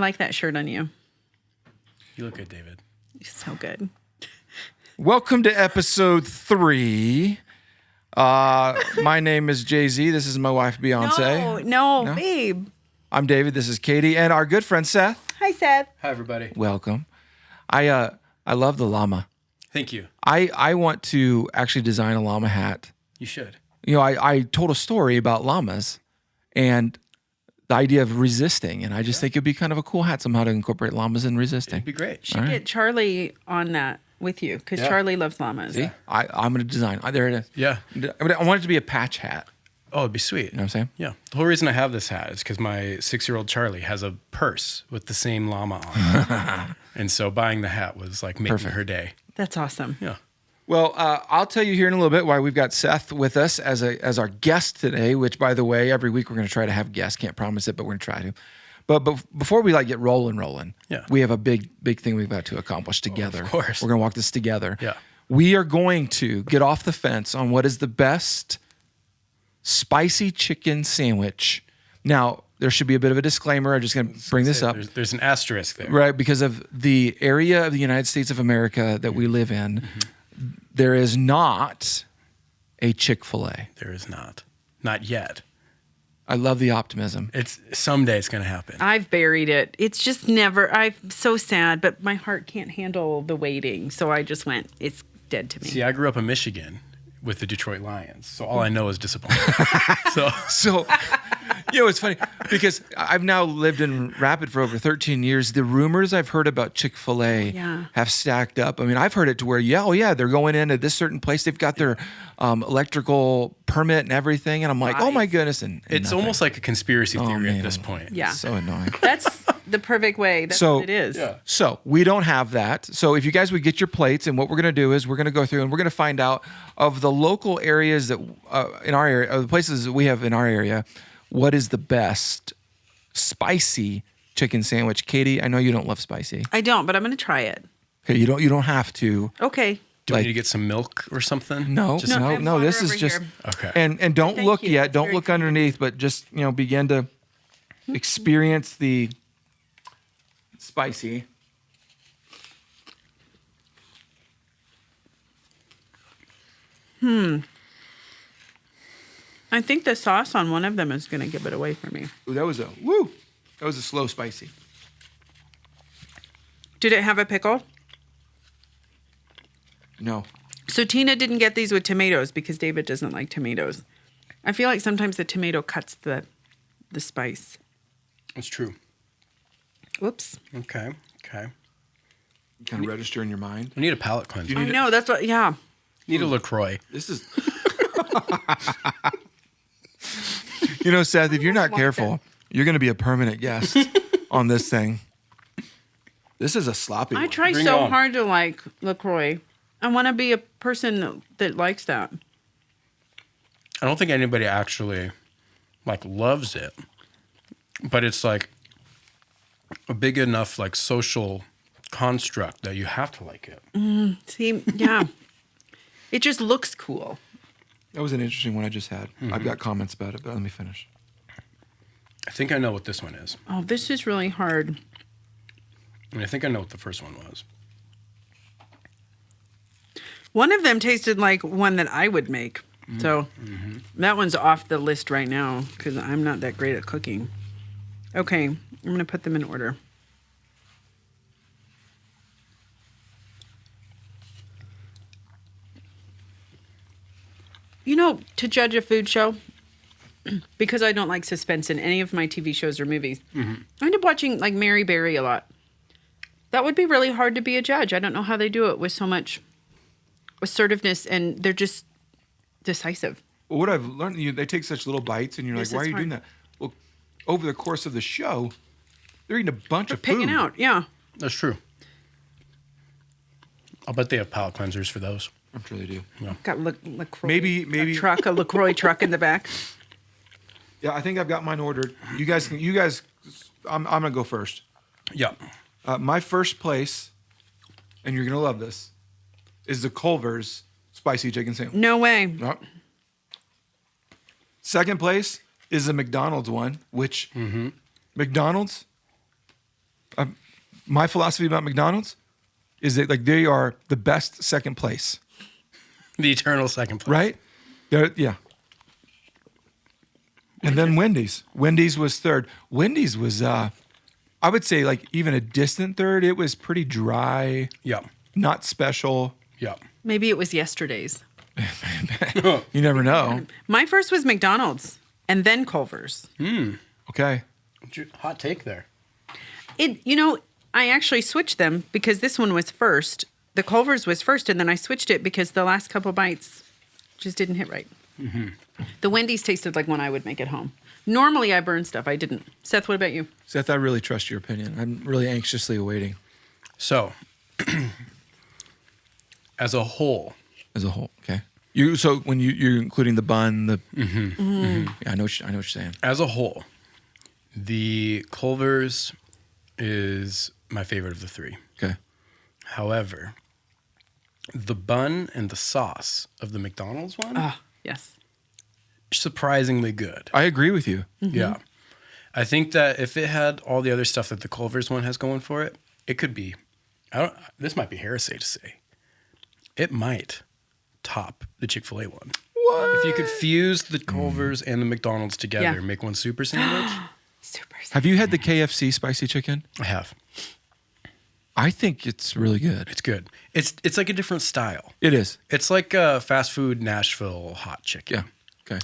like that shirt on you. You look good, David. You're so good. Welcome to episode 3. My name is Jay-Z. This is my wife, Beyonce. No, babe. I'm David. This is Katy. And our good friend, Seth. Hi, Seth. Hi, everybody. Welcome. I love the llama. Thank you. I want to actually design a llama hat. You should. You know, I told a story about llamas and the idea of resisting. And I just think it'd be kind of a cool hat somehow to incorporate llamas in resisting. It'd be great. You should get Charlie on that with you because Charlie loves llamas. See? I'm going to design. There it is. Yeah. I want it to be a patch hat. Oh, it'd be sweet. You know what I'm saying? Yeah. The whole reason I have this hat is because my 6-year-old Charlie has a purse with the same llama on it. And so buying the hat was like making her day. That's awesome. Yeah. Well, I'll tell you here in a little bit why we've got Seth with us as our guest today, which, by the way, every week we're going to try to have guests. Can't promise it, but we're going to try to. But before we get rolling, we have a big thing we've got to accomplish together. Of course. We're going to walk this together. Yeah. We are going to get off the fence on what is the best spicy chicken sandwich. Now, there should be a bit of a disclaimer. I'm just going to bring this up. There's an asterisk there. Right, because of the area of the United States of America that we live in. Mm-hmm. There is not a Chick-fil-A. There is not. Not yet. I love the optimism. Someday it's going to happen. I've buried it. It's just never. I'm so sad, but my heart can't handle the waiting. So I just went, it's dead to me. See, I grew up in Michigan with the Detroit Lions. So all I know is disappointment. so you know, it's funny because I've now lived in Rapid for over 13 years. The rumors I've heard about Chick-fil-A have stacked up. I mean, I've heard it to where, they're going in at this certain place. They've got their electrical permit and everything. And I'm like, oh my goodness. And it's nothing. Almost like a conspiracy theory at this point. Yeah. So annoying. That's the perfect way. That's what it is. Yeah. So we don't have that. So if you guys would get your plates, and what we're going to do is we're going to go through and we're going to find out of the local areas that in our area, of the places that we have in our area, what is the best spicy chicken sandwich. Katy, I know you don't love spicy. I don't, but I'm going to try it. Okay, you don't have to. Okay. Do we need to get some milk or something? No. This is just okay. And don't look yet. Don't look underneath, but just begin to experience the spicy. I think the sauce on one of them is going to give it away for me. Ooh, that was a slow spicy. Did it have a pickle? No. So Tina didn't get these with tomatoes because David doesn't like tomatoes. I feel like sometimes the tomato cuts the spice. That's true. Whoops. Okay. Kind of register in your mind. We need a palate cleanser. I know, that's what, yeah. Need a LaCroix. This is... Seth, if you're not careful, you're going to be a permanent guest on this thing. This is a sloppy one. I try so hard to like LaCroix. I want to be a person that likes that. I don't think anybody actually loves it, but it's like a big enough social construct that you have to like it. See, yeah. It just looks cool. That was an interesting one I just had. Mm-hmm. I've got comments about it, but let me finish. I think I know what this one is. Oh, this is really hard. And I think I know what the first one was. One of them tasted like one that I would make. So that one's off the list right now because I'm not that great at cooking. Okay, I'm going to put them in order. To judge a food show, because I don't like suspense in any of my TV shows or movies, I end up watching Mary Berry a lot. That would be really hard to be a judge. I don't know how they do it with so much assertiveness, and they're just decisive. Well, what I've learned, they take such little bites, and you're like, why are you doing that? Well, over the course of the show, they're eating a bunch of food. Picking out, yeah. That's true. I'll bet they have palate cleansers for those. I'm sure they do. Yeah. Got LaCroix. Maybe a LaCroix truck in the back. Yeah, I think I've got mine ordered. You guys, I'm gonna go first. Yeah. My first place, and you're gonna love this, is the Culver's spicy chicken sandwich. No way. Yep. Second place is the McDonald's one, which McDonald's, My philosophy about McDonald's is that like they are the best second place, The eternal second place. right? Yeah. And then Wendy's. Wendy's was third. Wendy's was, I would say, like even a distant third. It was pretty dry, Yeah. not special. Yeah. Maybe it was yesterday's. You never know. My first was McDonald's and then Culver's. Okay. Hot take there. I actually switched them because this one was first. The Culver's was first, and then I switched it because the last couple bites just didn't hit right. The Wendy's tasted like one I would make at home. Normally, I burn stuff. I didn't. Seth, what about you? Seth, I really trust your opinion. I'm really anxiously awaiting So, as a whole, okay. So when you're including the bun, yeah, I know what you're saying. as a whole, the Culver's is my favorite of the three. Okay. However, the bun and the sauce of the McDonald's one, Ah, yes. surprisingly good. I agree with you. Yeah. I think that if it had all the other stuff that the Culver's one has going for it, it could be, this might be heresy to say, it might top the Chick-fil-A one. What? If you could fuse the Culver's and the McDonald's together, Yeah. make one super sandwich, Super. Have you had the KFC spicy chicken? I have. I think it's really good. It's good. It's like a different style. It is. It's like a fast food Nashville hot chicken. Yeah. Okay.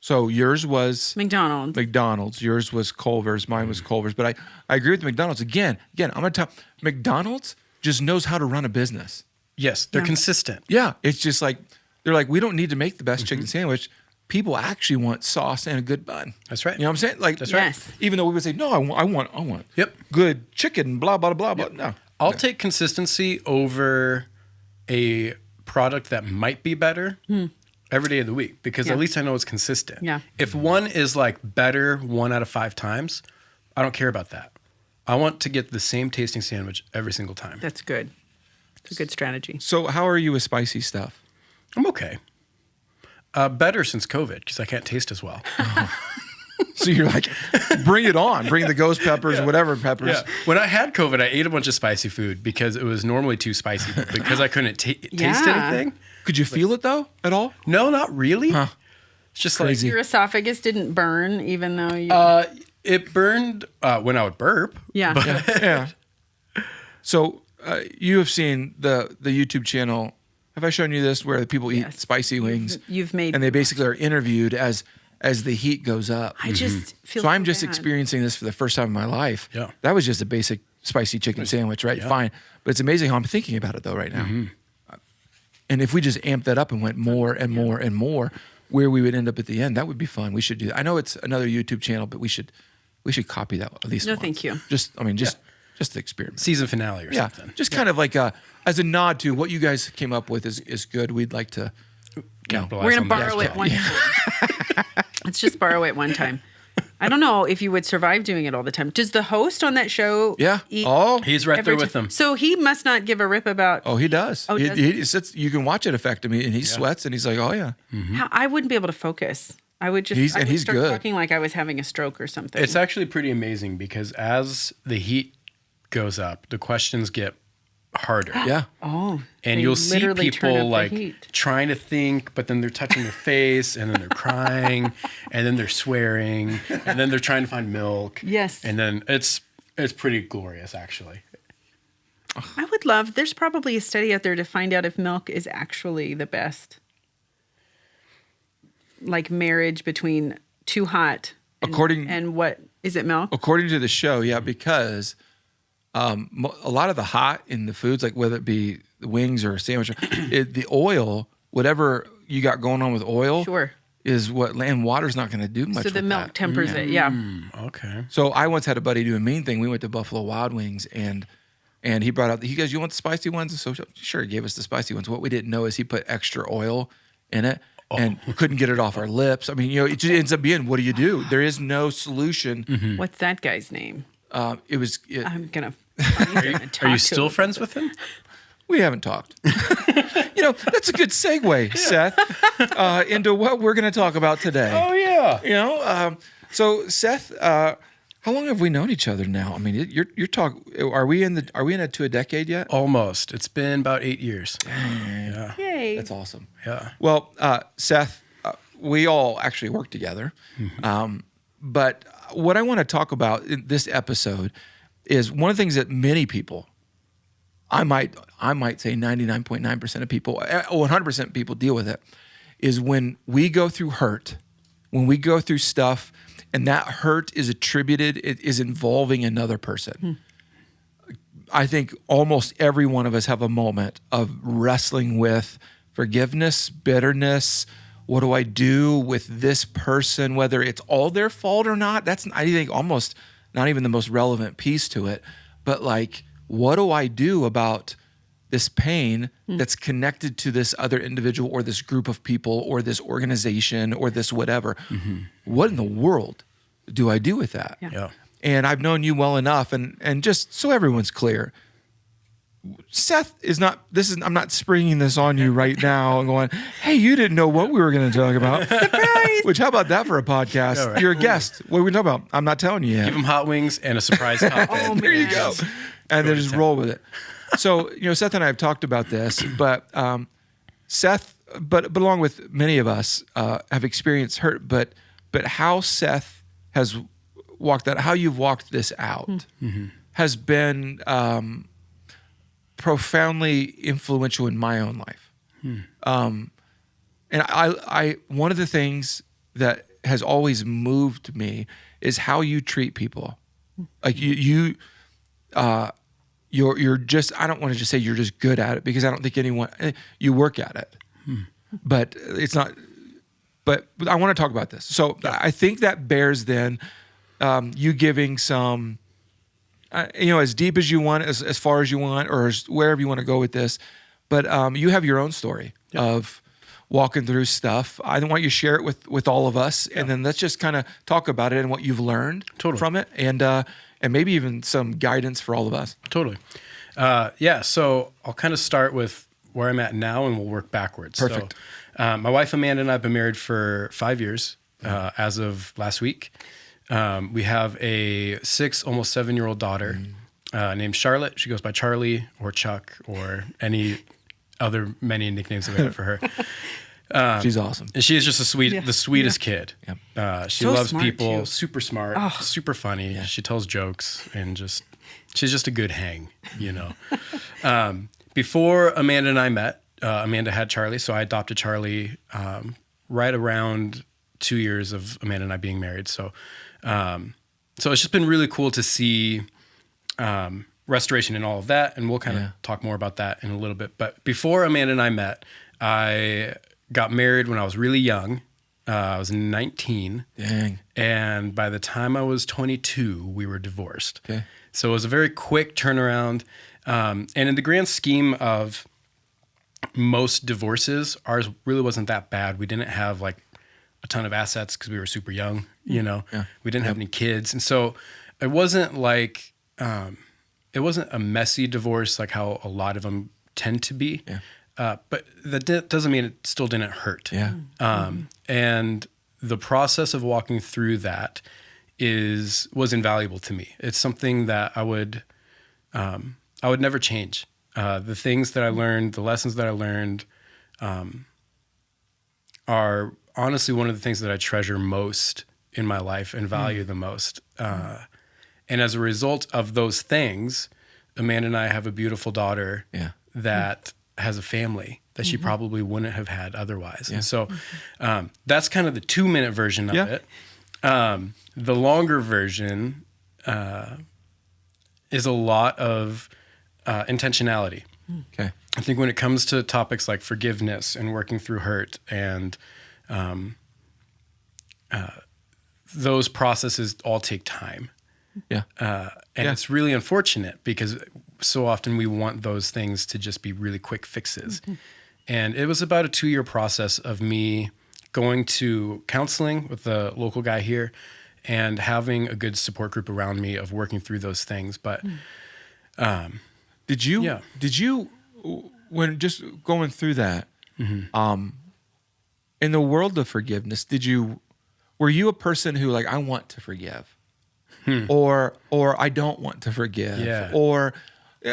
So yours was McDonald's. McDonald's. Yours was Culver's. Mine was Culver's. But I agree with McDonald's. Again, I'm going to tell McDonald's just knows how to run a business. Yes, they're Yeah. consistent. Yeah. It's just like, they're like, we don't need to make the best chicken sandwich. People actually want sauce and a good bun. That's right. You know what I'm saying? Like, That's right. Yes. even though we would say, no, I want Yep. good chicken, blah, blah, blah, blah. No. I'll take consistency over a product that might be better every day of the week because Yeah. at least I know it's consistent. Yeah. If one is like better 1 out of 5 times, I don't care about that. I want to get the same tasting sandwich every single time. That's good. It's a good strategy. So how are you with spicy stuff? I'm okay. Better since COVID because I can't taste as well. So you're like, bring it on. Bring the ghost peppers, whatever peppers. Yeah. When I had COVID, I ate a bunch of spicy food because it was normally too spicy, but because I couldn't taste Yeah. anything. Could you feel it though at all? No, not really. Huh. It's just Crazy. Your esophagus didn't burn, even though you. it burned when I would burp. yeah. Yeah. So you have seen the YouTube channel. Have I shown you this where people eat Yes. spicy wings? You've made. And they basically are interviewed as the heat goes up. I just feel. So I'm just bad. experiencing this for the first time in my life. Yeah. That was just a basic spicy chicken sandwich, right? Yeah. Fine. But it's amazing how I'm thinking about it though right now. And if we just amped that up and went more and more and more, where we would end up at the end, that would be fun. We should do that. I know it's another YouTube channel, but we should copy that at least No, once. thank you. Just the experiment. Season finale or Yeah. something. Just kind of like as a nod to what you guys came up with is good. We'd like to Capitalize We're gonna on that. borrow it one time. Let's just borrow it one time. I don't know if you would survive doing it all the time. Does the host on that show? Yeah. Eat Oh, He's right every there with ti- them. So he must not give a rip about. he does. Oh, does he sits, you can watch it affect him, and he sweats, and he's like, "Oh yeah." How, I wouldn't be able to focus. I would just. He's- I and would he's start good. talking like I was having a stroke or something. It's actually pretty amazing because as the heat goes up, the questions get harder. Yeah. oh. And they you'll see literally turn up people the like heat. trying to think, but then they're touching their face, and then they're crying, and then they're swearing, and then they're trying to find milk. Yes. And then it's pretty glorious, actually. I would love. There's probably a study out there to find out if milk is actually the best, like marriage between too hot. And what is it? Milk. According to the show, yeah, because a lot of the hot in the foods, like whether it be the wings or a sandwich, the oil, whatever you got going on with oil, Sure. is what and water's not going to do much. So the with milk that. tempers it. Yeah. Okay. So I once had a buddy do a mean thing. We went to Buffalo Wild Wings and he brought out, he goes, "You want the spicy ones?" So sure, he gave us the spicy ones. What we didn't know is he put extra oil in it and we couldn't get it off our lips. I mean, it just ends up being, what do? There is no solution. What's that guy's name? It I'm gonna. Find him and talk Are you to still him. friends with him? We haven't talked. That's a good segue, Seth, into what we're going to talk about today. Oh, yeah. So Seth, How long have we known each other now? I mean, you're talking. Are we into a decade yet? Almost. It's been about 8 years. Yeah. Yay. That's awesome. Yeah. Well, Seth, we all actually work together. But what I want to talk about in this episode is one of the things that many people, I might say 99.9% of people, 100% of people deal with it, is when we go through hurt, when we go through stuff, and that hurt is attributed, it is involving another person. I think almost every one of us have a moment of wrestling with forgiveness, bitterness. What do I do with this person? Whether it's all their fault or not, that's, I think, almost not even the most relevant piece to it. But like, what do I do about this pain that's connected to this other individual or this group of people or this organization or this whatever? What in the world do I do with that? Yeah. And I've known you well enough, and just so everyone's clear, Seth is not, I'm not springing this on you right now and going, hey, you didn't know what we were going to talk about. Surprise! Which, how about that for a podcast? Yeah, right. You're a guest. What are we talking about? I'm not telling you yet. Give them hot wings and a surprise topic. There you go. And then just roll with it. So, Seth and I have talked about this, but Seth, but along with many of us, have experienced hurt, but how Seth has walked that, how you've walked this out has been profoundly influential in my own life. And I one of the things that has always moved me is how you treat people. Like you're just, I don't want to just say you're just good at it, because I don't think you work at it, but it's not, but I want to talk about this. So I think that bears then you giving some, as deep as you want, as far as you want, or wherever you want to go with this. But you have your own story of walking through stuff. I want you to share it with all of us, and then let's just kind of talk about it and what you've learned from it, and maybe even some guidance for all of us. Totally. So I'll kind of start with where I'm at now, and we'll work backwards. Perfect. So, my wife Amanda and I have been married for 5 years as of last week. We have a 6, almost 7-year-old daughter named Charlotte. She goes by Charlie or Chuck or any other many nicknames that we have for her. She's awesome. And she is just the sweetest kid. Yep. She So loves smart, people, too. super smart, super funny. Yeah. She tells jokes and she's just a good hang, Before Amanda and I met, Amanda had Charlie, so I adopted Charlie right around 2 years of Amanda and I being married. So it's just been really cool to see restoration and all of that, and we'll kind of talk more about that in a little bit. But before Amanda and I met, I got married when I was really young. I was 19. Dang. And by the time I was 22, we were divorced. Okay. So it was a very quick turnaround. And in the grand scheme of most divorces, ours really wasn't that bad. We didn't have like a ton of assets because we were super young, Yeah. We didn't have any kids. And so it wasn't like, it wasn't a messy divorce like how a lot of them tend to be. Yeah. But that doesn't mean it still didn't hurt. Yeah. And the process of walking through that was invaluable to me. It's something that I would never change. The things that I learned, the lessons that I learned, are honestly one of the things that I treasure most in my life and value the most. And as a result of those things, Amanda and I have a beautiful daughter that has a family that she probably wouldn't have had otherwise. Yeah. And so that's kind of the 2-minute version of it. The longer version is a lot of intentionality. Okay. I think when it comes to topics like forgiveness and working through hurt and those processes all take time. Yeah. And it's really unfortunate because so often we want those things to just be really quick fixes. And it was about a 2-year process of me going to counseling with the local guy here and having a good support group around me of working through those things. But did you, when just going through that, in the world of forgiveness, were you a person who like, I want to forgive? or I don't want to forgive, Yeah. or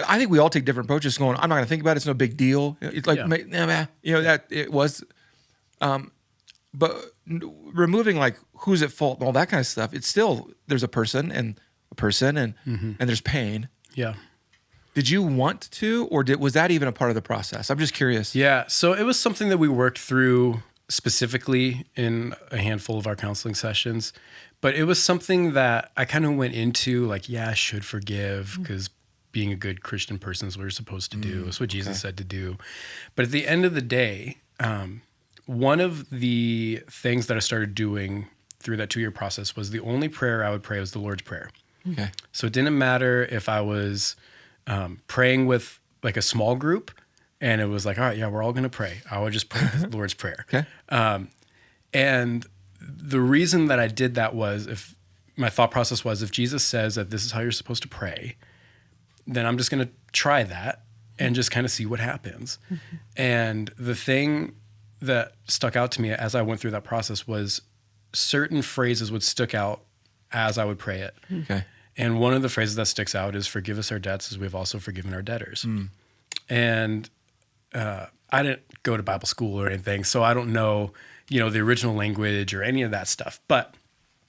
I think we all take different approaches. Going, I'm not going to think about it. It's no big deal. It's like, that it was. But removing like who's at fault and all that kind of stuff, it's still there's a person and there's pain. Yeah. Did you want to, or was that even a part of the process? I'm just curious. Yeah. So it was something that we worked through specifically in a handful of our counseling sessions, but it was something that I kind of went into like, I should forgive because being a good Christian person is what you're supposed to do. It's what Jesus said to do. But at the end of the day, one of the things that I started doing through that 2-year process was the only prayer I would pray was the Lord's Prayer. Okay. So it didn't matter if I was praying with like a small group and it was like, all right, we're all going to pray. I would just pray the Lord's Prayer. Okay. And the reason that I did that was my thought process was if Jesus says that this is how you're supposed to pray, then I'm just going to try that and just kind of see what happens. And the thing that stuck out to me as I went through that process was certain phrases would stick out as I would pray it. Okay. And one of the phrases that sticks out is forgive us our debts as we've also forgiven our debtors. And I didn't go to Bible school or anything, so I don't know, the original language or any of that stuff. But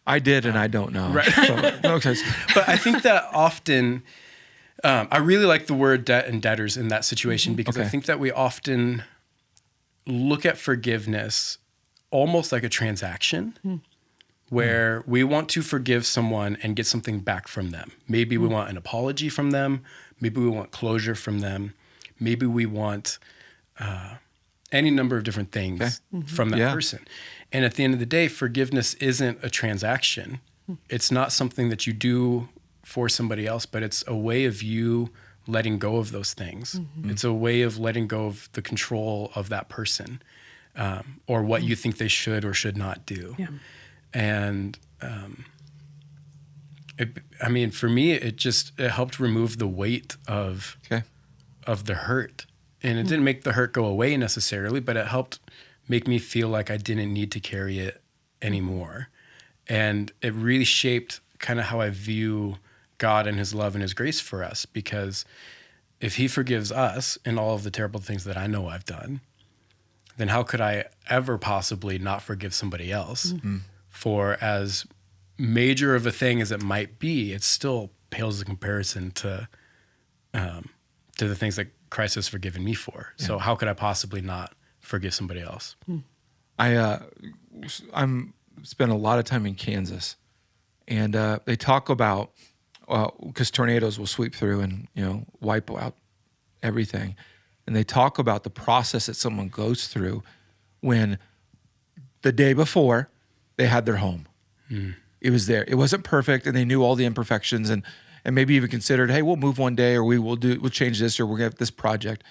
I did, and I don't know. Right. So, okay. But I think that often, I really like the word debt and debtors in that situation because I think that we often look at forgiveness almost like a transaction where we want to forgive someone and get something back from them. Maybe we want an apology from them. Maybe we want closure from them. Maybe we want any number of different things from that person. And at the end of the day, forgiveness isn't a transaction. It's not something that you do for somebody else, but it's a way of you letting go of those things. It's a way of letting go of the control of that person or what you think they should or should not do. Yeah. And for me, it helped remove the weight of the hurt. And it didn't make the hurt go away necessarily, but it helped make me feel like I didn't need to carry it anymore. And it really shaped kind of how I view God and his love and his grace for us, because if he forgives us in all of the terrible things that I know I've done, then how could I ever possibly not forgive somebody else? For as major of a thing as it might be, it still pales in comparison to the things that Christ has forgiven me for. Yeah. So how could I possibly not forgive somebody else? I'm spent a lot of time in Kansas, and they talk about because tornadoes will sweep through and wipe out everything, and they talk about the process that someone goes through when the day before they had their home. It was there. It wasn't perfect, and they knew all the imperfections, and maybe even considered, hey, we'll move one day, or we'll change this, or we're gonna have this project.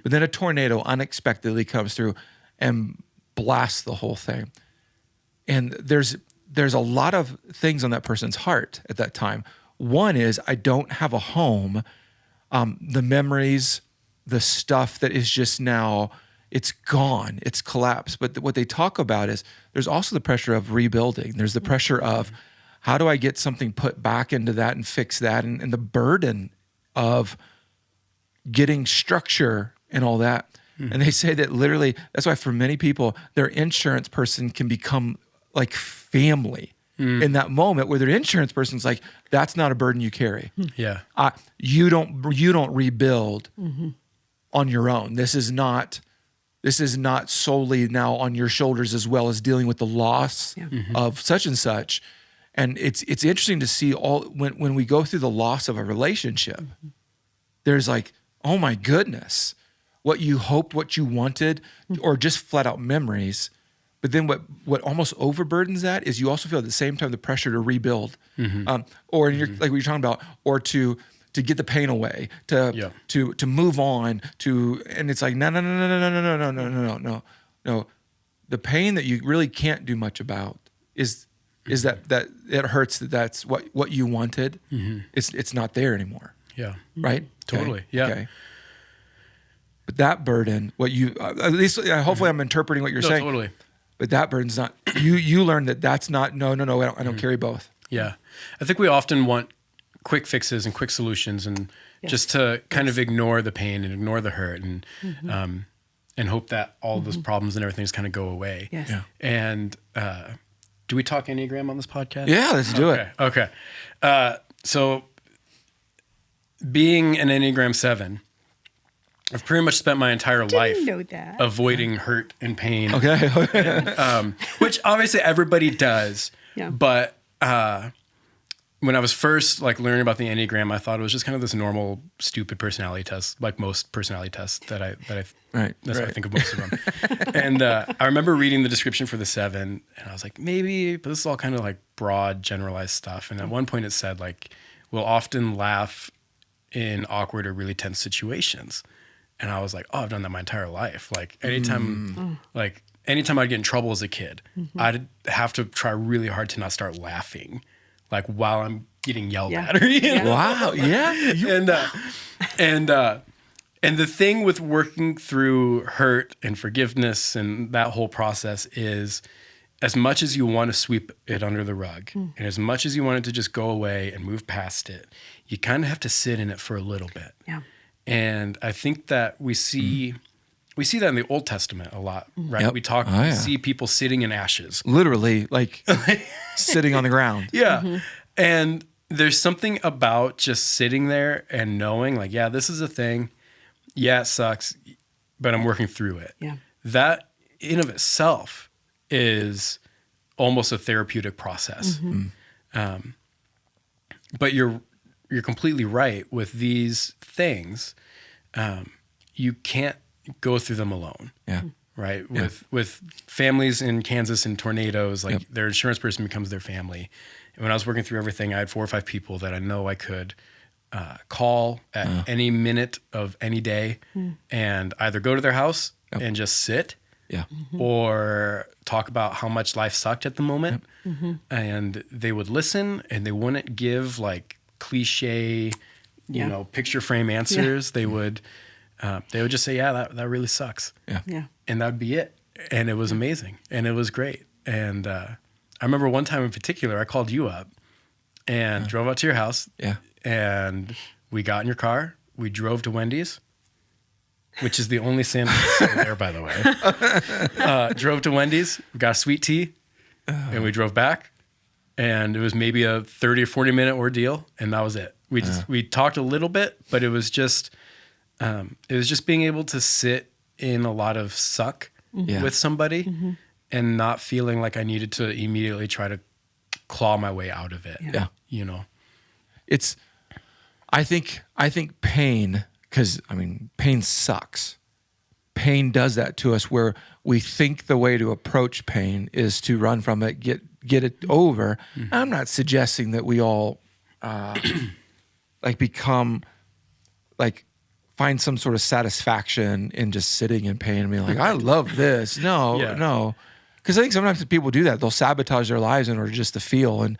But then a tornado unexpectedly comes through and blasts the whole thing. And there's a lot of things on that person's heart at that time. One is, I don't have a home. The memories, the stuff that is just now, it's gone, it's collapsed. But what they talk about is there's also the pressure of rebuilding. There's the pressure of how do I get something put back into that and fix that, and the burden of getting structure and all that. And they say that literally, that's why for many people, their insurance person can become like family in that moment, where their insurance person's like, that's not a burden you carry. Yeah. You don't rebuild on your own. This is not solely now on your shoulders, as well as dealing with the loss of such and such. And it's interesting to see when we go through the loss of a relationship, there's like, oh my goodness, what you hoped, what you wanted, or just flat out memories. But then what almost overburdens that is you also feel at the same time the pressure to rebuild, or like what you're talking about, or to get the pain away, to move on, and it's like no. The pain that you really can't do much about is that it hurts, that's what you wanted. It's not there anymore. Yeah. Right. Totally. Okay. Yeah. Okay. But that burden, what you at least hopefully I'm interpreting what you're saying. Totally. But that burden's not. You learn that's not. No. I don't carry both. Yeah. I think we often want quick fixes and quick solutions and just to kind of ignore the pain and ignore the hurt and hope that all those problems and everything just kind of go away. Yes. Yeah. And do we talk Enneagram on this podcast? Yeah, let's do it. Okay. So being an Enneagram 7, I've pretty much spent my entire life know that. avoiding hurt and pain. Okay. Which obviously everybody does. Yeah. But when I was first like learning about the Enneagram, I thought it was just kind of this normal, stupid personality test, like most personality tests that I Right. that's what I think of most of them. And I remember reading the description for the 7, and I was like, maybe, but this is all kind of like broad, generalized stuff. And at one point it said like, we'll often laugh in awkward or really tense situations. And I was like, oh, I've done that my entire life. Like anytime I'd get in trouble as a kid, I'd have to try really hard to not start laughing, like while I'm getting yelled at. Or, you know? Wow. Yeah. And the thing with working through hurt and forgiveness and that whole process is, as much as you want to sweep it under the rug, and as much as you want it to just go away and move past it, you kind of have to sit in it for a little bit. Yeah. And I think that we see that in the Old Testament a lot, right? Yep. We see people sitting in ashes. Literally, like sitting on the ground. Yeah. And there's something about just sitting there and knowing like, yeah, this is a thing. Yeah, it sucks, but I'm working through it. Yeah. That in of itself is almost a therapeutic process. But you're completely right with these things. You can't go through them alone. Yeah. Right. With families in Kansas and tornadoes, like their insurance person becomes their family. And when I was working through everything, I had 4 or 5 people that I know I could call at any minute of any day and either go to their house and just sit or talk about how much life sucked at the moment. And they would listen and they wouldn't give like cliche, you know, picture frame answers. They would just say, yeah, that really sucks. Yeah. And that would be it. And it was amazing. And it was great. And I remember one time in particular, I called you up and drove out to your house. Yeah. And we got in your car. We drove to Wendy's, which is the only sandwich there, by the way. Drove to Wendy's, we got a sweet tea, and we drove back. And it was maybe a 30 or 40 minute ordeal. And that was it. We talked a little bit, but it was just being able to sit in a lot of suck with somebody and not feeling like I needed to immediately try to claw my way out of it. Yeah. You know, I think pain, because I mean, pain sucks. Pain does that to us where we think the way to approach pain is to run from it, get it over. I'm not suggesting that we all find some sort of satisfaction in just sitting in pain and being like, I love this. No. Because I think sometimes people do that. They'll sabotage their lives in order just to feel and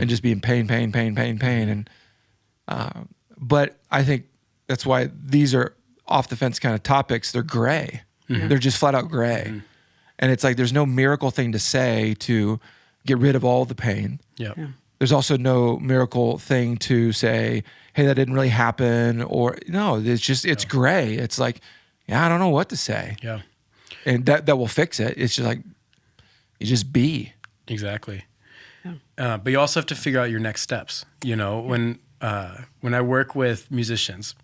just be in pain. And but I think that's why these are off the fence kind of topics. They're gray. They're just flat out gray. And it's like there's no miracle thing to say to get rid of all the pain. Yeah. There's also no miracle thing to say, hey, that didn't really happen. Or no, it's gray. It's like, yeah, I don't know what to say. Yeah. And that will fix it. It's just like, you just be. Exactly. But you also have to figure out your next steps. You know, when I work with musicians,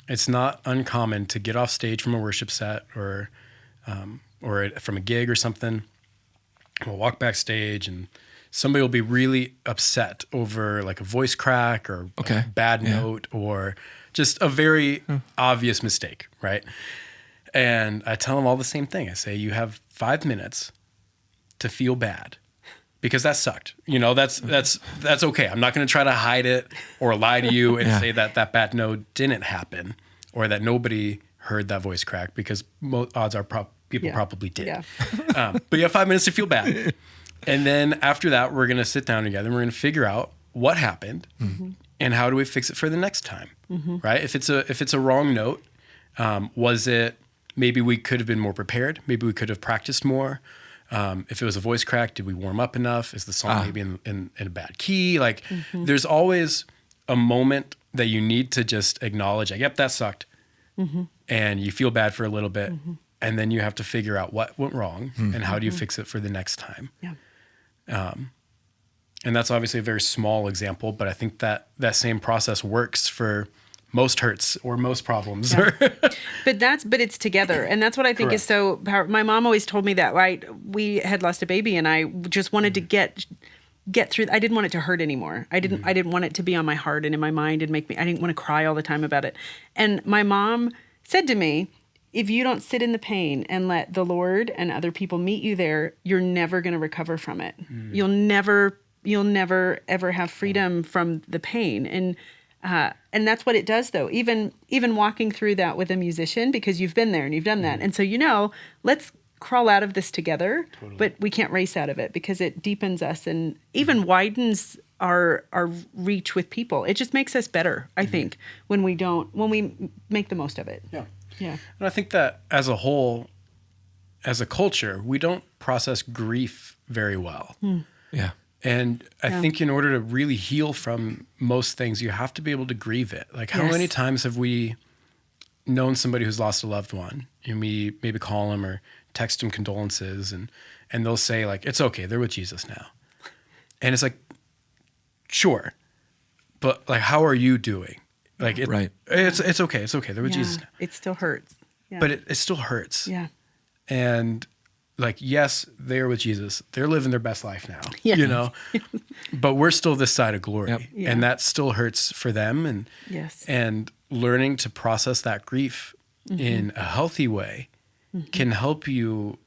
it's not uncommon to get off stage from a worship set or from a gig or something. We'll walk backstage and somebody will be really upset over like a voice crack or a bad note or just a very obvious mistake, right? And I tell them all the same thing. I say, you have 5 minutes to feel bad because that sucked. You know, that's okay. I'm not going to try to hide it or lie to you and say that bad note didn't happen or that nobody heard that voice crack because odds are people probably did. Yeah. But you have 5 minutes to feel bad. And then after that, we're going to sit down together and we're going to figure out what happened and how do we fix it for the next time, right? If it's a wrong note, was it maybe we could have been more prepared? Maybe we could have practiced more. If it was a voice crack, did we warm up enough? Is the song maybe in a bad key? Like there's always a moment that you need to just acknowledge, like, yep, that sucked. And you feel bad for a little bit. And then you have to figure out what went wrong and how do you fix it for the next time. Yeah. And that's obviously a very small example, but I think that that same process works for most hurts or most problems. Yeah. But it's together. And that's what I think is so powerful. My mom always told me that, right? We had lost a baby and I just wanted to get through. I didn't want it to hurt anymore. I didn't want it to be on my heart and in my mind and I didn't want to cry all the time about it. And my mom said to me, if you don't sit in the pain and let the Lord and other people meet you there, you're never going to recover from it. You'll never ever have freedom from the pain. And that's what it does, though. Even walking through that with a musician, because you've been there and you've done that. And so, let's crawl out of this together, but we can't race out of it because it deepens us and even widens our reach with people. It just makes us better, I think, when we make the most of it. Yeah. Yeah. And I think that as a whole, as a culture, we don't process grief very well. Yeah. And I think in order to really heal from most things, you have to be able to grieve it. Like how many times have we known somebody who's lost a loved one and we maybe call them or text them condolences and they'll say like, it's okay, they're with Jesus now. And it's like, sure. But like, how are you doing? Like, it's okay. It's okay. They're with Jesus now. It still hurts. Yeah. But it still hurts. Yeah. And like, yes, they're with Jesus. They're living their best life now, but we're still this side of glory. Yep. Yeah. And that still hurts for them. And learning to process that grief in a healthy way can help you,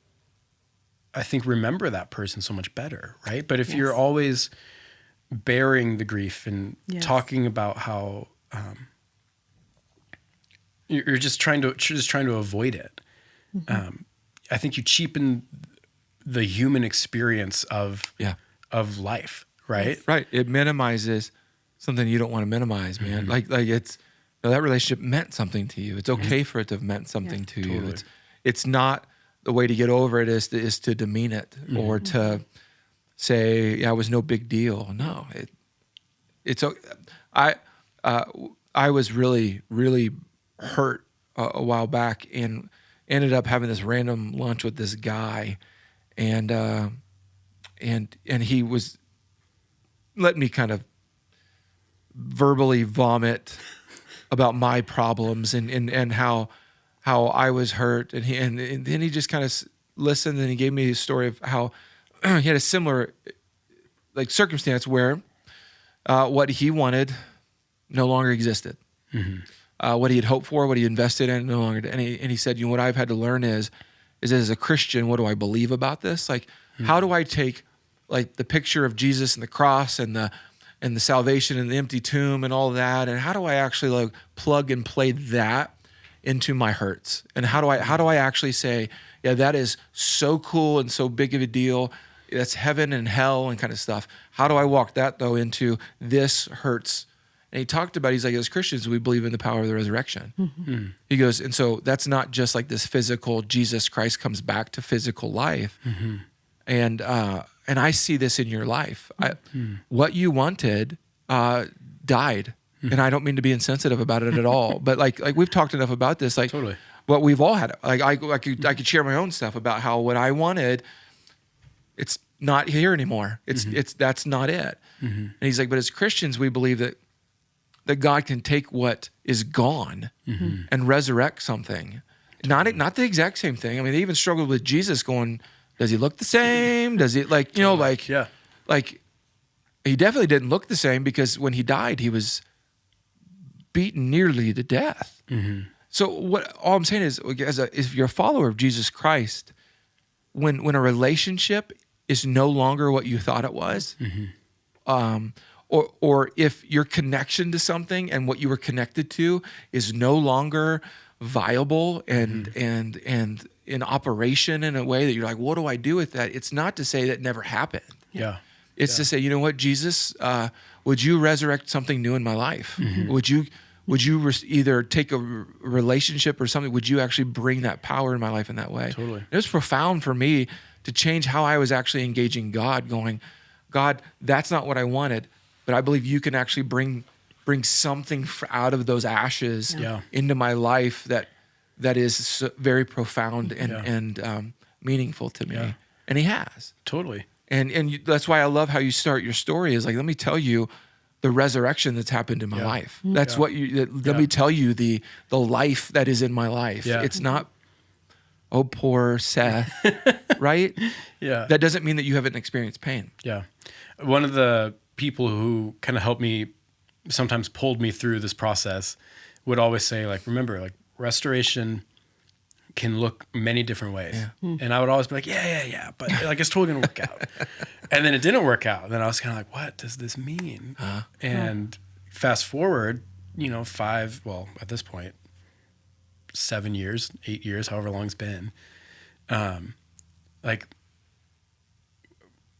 I think, remember that person so much better. Right. But if you're always bearing the grief and talking about how, you're just trying to avoid it. I think you cheapen the human experience of life, right? Right. It minimizes something you don't want to minimize, man. Like it's that relationship meant something to you. It's okay for it to have meant something to you. It's not the way to get over it is to demean it or to say, yeah, it was no big deal. No, it's I was really, really hurt a while back and ended up having this random lunch with this guy, and he was letting me kind of verbally vomit about my problems and how I was hurt, and then he just kind of listened and he gave me a story of how he had a similar like circumstance where what he wanted no longer existed. What he had hoped for, what he invested in, no longer. And he said, what I've had to learn is as a Christian, what do I believe about this? Like, how do I take like the picture of Jesus and the cross and the salvation and the empty tomb and all that, and how do I actually like plug and play that into my hurts? And how do I actually say, yeah, that is so cool and so big of a deal. That's heaven and hell and kind of stuff. How do I walk that though into this hurts? And he talked about, he's like, as Christians, we believe in the power of the resurrection. He goes, and so that's not just like this physical, Jesus Christ comes back to physical life. And I see this in your life. What you wanted died. And I don't mean to be insensitive about it at all, but like we've talked enough about this, like Totally. what we've all had. Like I could share my own stuff about how what I wanted, it's not here anymore. It's that's not it. And he's like, but as Christians, we believe that God can take what is gone and resurrect something. Not the exact same thing. I mean, they even struggled with Jesus going, does he look the same? Does he like he definitely didn't look the same because when he died, he was beaten nearly to death. So all I'm saying is, if you're a follower of Jesus Christ, when a relationship is no longer what you thought it was, or if your connection to something and what you were connected to is no longer viable and in operation in a way that you're like, what do I do with that? It's not to say that never happened. Yeah. It's to say, you know what, Jesus, would you resurrect something new in my life? Would you either take a relationship or something? Would you actually bring that power in my life in that way? Totally. It was profound for me to change how I was actually engaging God, going, God, that's not what I wanted, but I believe you can actually bring something out of those ashes into my life that is very profound and meaningful to me. Yeah. And he has. Totally. That's why I love how you start your story is like, let me tell you the resurrection that's happened in my life. That's what let me tell you the life that is in my life. Yeah. It's not, oh, poor Seth, right? Yeah. That doesn't mean that you haven't experienced pain. Yeah. One of the people who kind of helped me, sometimes pulled me through this process, would always say, like, remember, like, restoration can look many different ways. Yeah. And I would always be like, yeah, but like, it's totally going to work out. And then it didn't work out. And then I was kind of like, what does this mean? And fast forward, at this point, 7 years, 8 years, however long it's been. Like,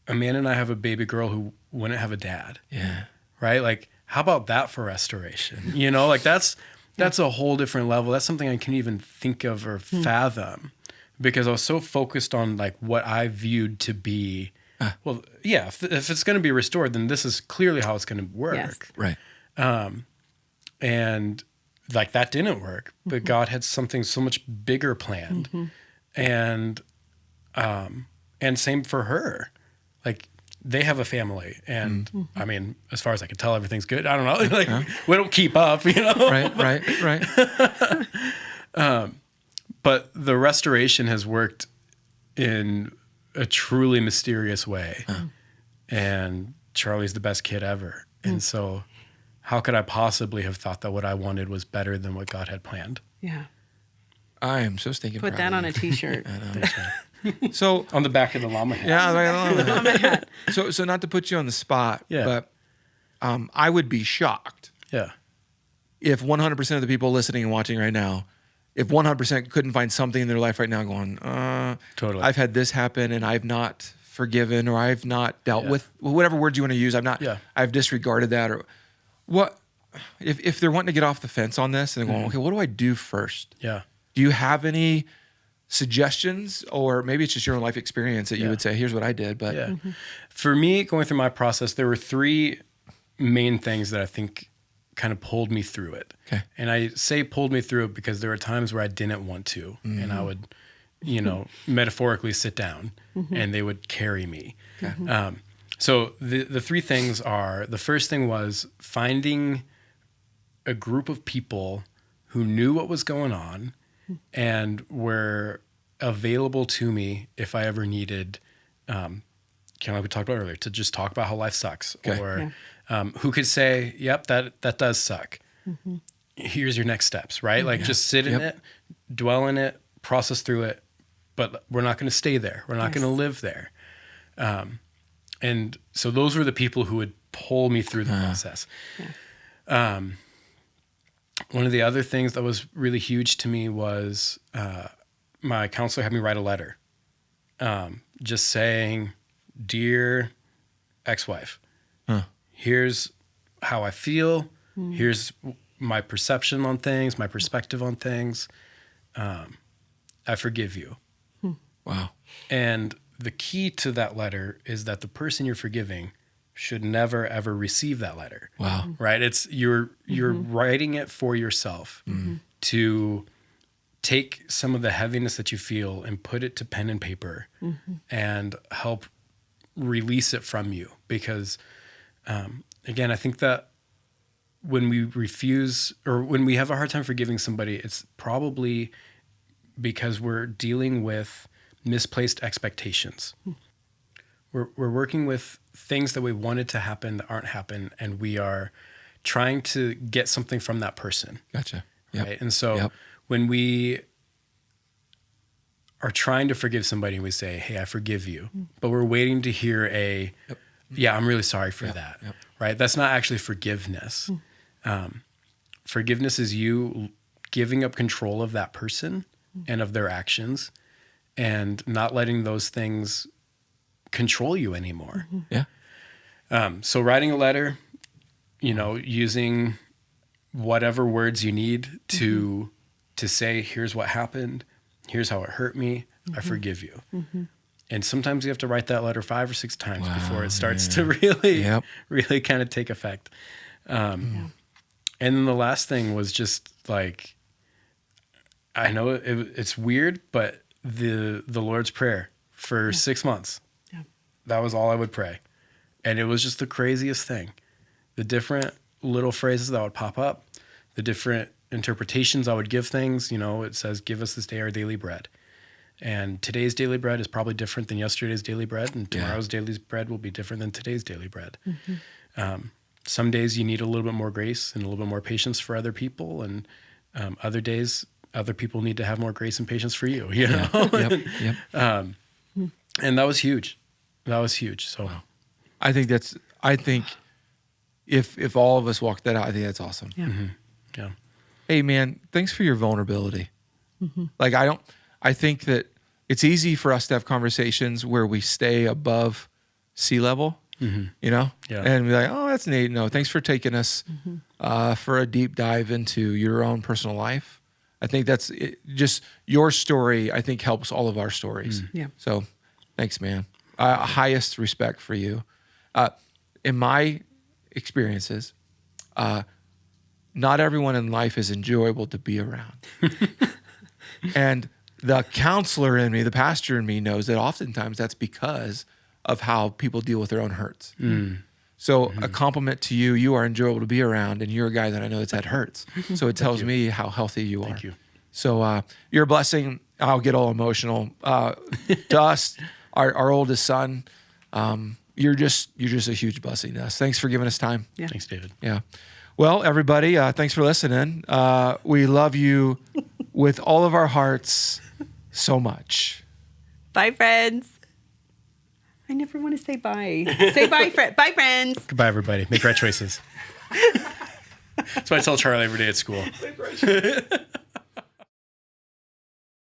Amanda and I have a baby girl who wouldn't have a dad. Yeah. Right? Like, how about that for restoration? Like that's a whole different level. That's something I can't even think of or fathom, because I was so focused on like what I viewed to be, if it's going to be restored, then this is clearly how it's going to work. Yes. Right. And like that didn't work, but God had something so much bigger planned. And same for her. Like, they have a family, and I mean, as far as I can tell, everything's good. I don't know, like we don't keep up, Right. But the restoration has worked in a truly mysterious way, and Charlie's the best kid ever. And so, how could I possibly have thought that what I wanted was better than what God had planned? Yeah. I am so stinking Put proud that of on you. a T-shirt. So On the back of the llama hat. yeah, right. So not to put you on the spot, but I would be shocked Yeah. if 100% of the people listening and watching right now, if 100% couldn't find something in their life right now going, Totally. I've had this happen and I've not forgiven, or I've not dealt with whatever words you want to use. I've disregarded that, or what, if they're wanting to get off the fence on this and they're going, okay, what do I do first? Yeah. Do you have any suggestions, or maybe it's just your own life experience that you would say, here's what I did, but For me, going through my process, there were three main things that I think kind of pulled me through it. Okay. And I say pulled me through it because there were times where I didn't want to, and I would, metaphorically sit down and they would carry me. Okay. So the three things are, the first thing was finding a group of people who knew what was going on and were available to me if I ever needed, kind of like we talked about earlier, to just talk about how life sucks, or who could say, yep, that does suck. Here's your next steps, right? Like just sit in it, dwell in it, process through it, but we're not going to stay there. We're not going to live there. And so those were the people who would pull me through the process. One of the other things that was really huge to me was my counselor had me write a letter, just saying, dear ex-wife, here's how I feel. Here's my perception on things, my perspective on things. I forgive you. wow. And the key to that letter is that the person you're forgiving should never ever receive that letter. Wow. Right? It's you're writing it for yourself to take some of the heaviness that you feel and put it to pen and paper and help release it from you. Because again, I think that when we refuse, or when we have a hard time forgiving somebody, it's probably because we're dealing with misplaced expectations. We're working with things that we wanted to happen that aren't happen, and we are trying to get something from that person. Gotcha. Yep. Right? And so when we are trying to forgive somebody and we say, hey, I forgive you, but we're waiting to hear yeah, I'm really sorry for that. Right? That's not actually forgiveness. Forgiveness is you giving up control of that person and of their actions, and not letting those things control you anymore. So writing a letter, using whatever words you need to say, here's what happened, here's how it hurt me, I forgive you. And sometimes you have to write that letter 5 or 6 times before it starts to really, really kind of take effect. And then the last thing was just like, I know it's weird, but the Lord's Prayer for 6 months, that was all I would pray. And it was just the craziest thing. The different little phrases that would pop up, the different interpretations I would give things. You know, it says, give us this day our daily bread. And today's daily bread is probably different than yesterday's daily bread. And tomorrow's daily bread will be different than today's daily bread. Some days you need a little bit more grace and a little bit more patience for other people. And other days, other people need to have more grace and patience for you, you know? And that was huge. That was huge. So I think if all of us walk that out, I think that's awesome. Yeah. Hey man, thanks for your vulnerability. Like I think that it's easy for us to have conversations where we stay above sea level, you know, and be like, oh, that's neat. No, thanks for taking us for a deep dive into your own personal life. I think that's it, just your story. I think helps all of our stories. So thanks, man. Highest respect for you. In my experiences, not everyone in life is enjoyable to be around. And the counselor in me, the pastor in me knows that oftentimes that's because of how people deal with their own hurts. So a compliment to you, you are enjoyable to be around, and you're a guy that I know that's had hurts. So it tells me how healthy you are. Thank you. So you're a blessing. I'll get all emotional. To us, our oldest son, you're just a huge blessing to us. Thanks for giving us time. Thanks, David. Yeah. Well, everybody, thanks for listening. We love you with all of our hearts so much. Bye, friends. I never want to say bye. Say bye, bye, friends. Goodbye, everybody. Make right choices. That's what I tell Charlie every day at school.